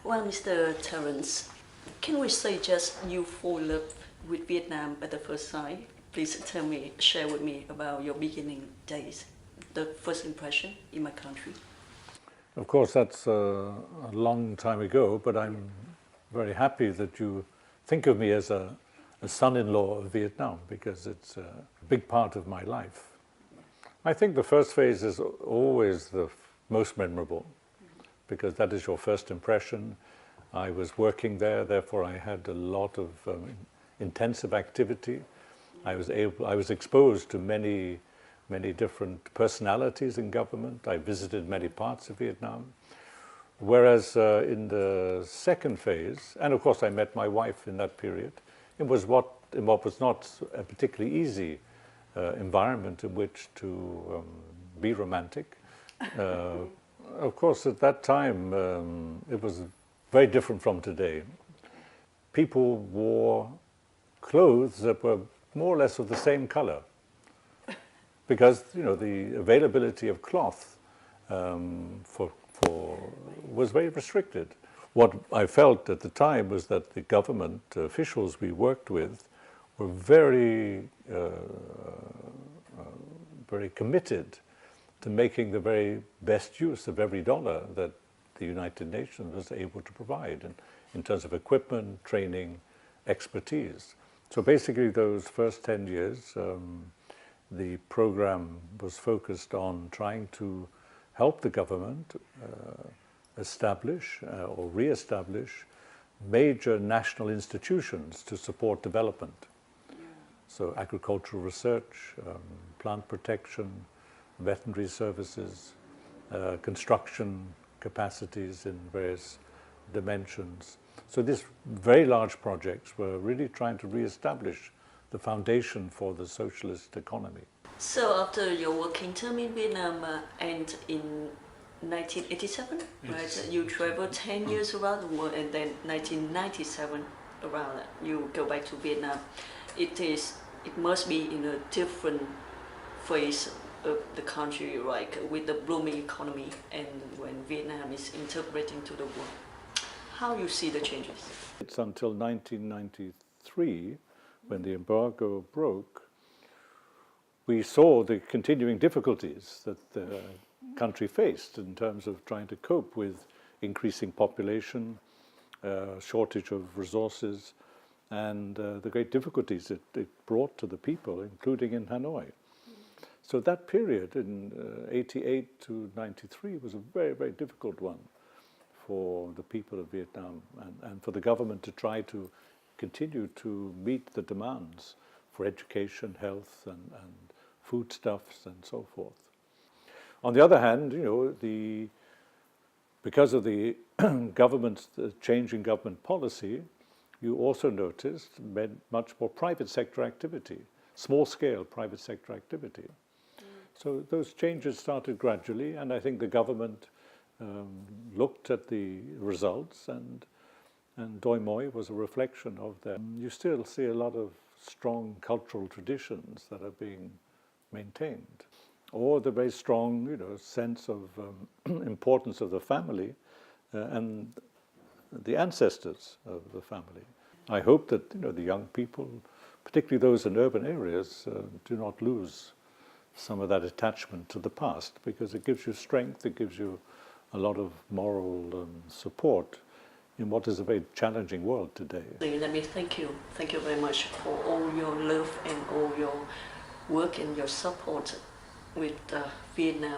Well, Mr. Terence, can we say just you fall in love with Vietnam at the first sight? Please tell me, share with me about your beginning days, the first impression in my country. Of course, that's a long time ago, but I'm very happy that you think of me as a son-in-law of Vietnam, because it's a big part of my life. I think the first phase is always the most memorable, because that is your first impression. I was working there, therefore I had a lot of intensive activity. I was exposed to many different personalities in government. I visited many parts of Vietnam. Whereas in the second phase, and of course I met my wife in that period, it was in what was not a particularly easy environment in which to be romantic. Of course, at that time, it was very different from today. People wore clothes that were more or less of the same color, because the availability of cloth was very restricted. What I felt at the time was that the government officials we worked with were very committed to making the very best use of every dollar that the United Nations was able to provide, and in terms of equipment, training, expertise. So basically those first 10 years, the program was focused on trying to help the government establish or re-establish major national institutions to support development. So agricultural research, plant protection, veterinary services, construction capacities in various dimensions. So these very large projects were really trying to re-establish the foundation for the socialist economy. So after your working term in Vietnam ended in 1987, right? You traveled 10 years around the world, and then 1997 around you go back to Vietnam. It must be in a different phase of the country, like with the blooming economy, and when Vietnam is integrating to the world. How you see the changes? It's until 1993, when the embargo broke, we saw the continuing difficulties that the country faced in terms of trying to cope with increasing population, shortage of resources, and the great difficulties it brought to the people, including in Hanoi. So that period in 88 to 93 was a very difficult one for the people of Vietnam, and for the government to try to continue to meet the demands for education, health, and foodstuffs and so forth. On the other hand, because of the change in government policy, you also noticed much more private sector activity, small-scale private sector activity. So those changes started gradually, and I think the government looked at the results, and Doi Moi was a reflection of them. You still see a lot of strong cultural traditions that are being maintained, or the very strong sense of importance of the family and the ancestors of the family. I hope that the young people, particularly those in urban areas, do not lose some of that attachment to the past, because it gives you strength, it gives you a lot of moral support in what is a very challenging world today. Let me thank you. Thank you very much for all your love and all your work and your support with Vietnam.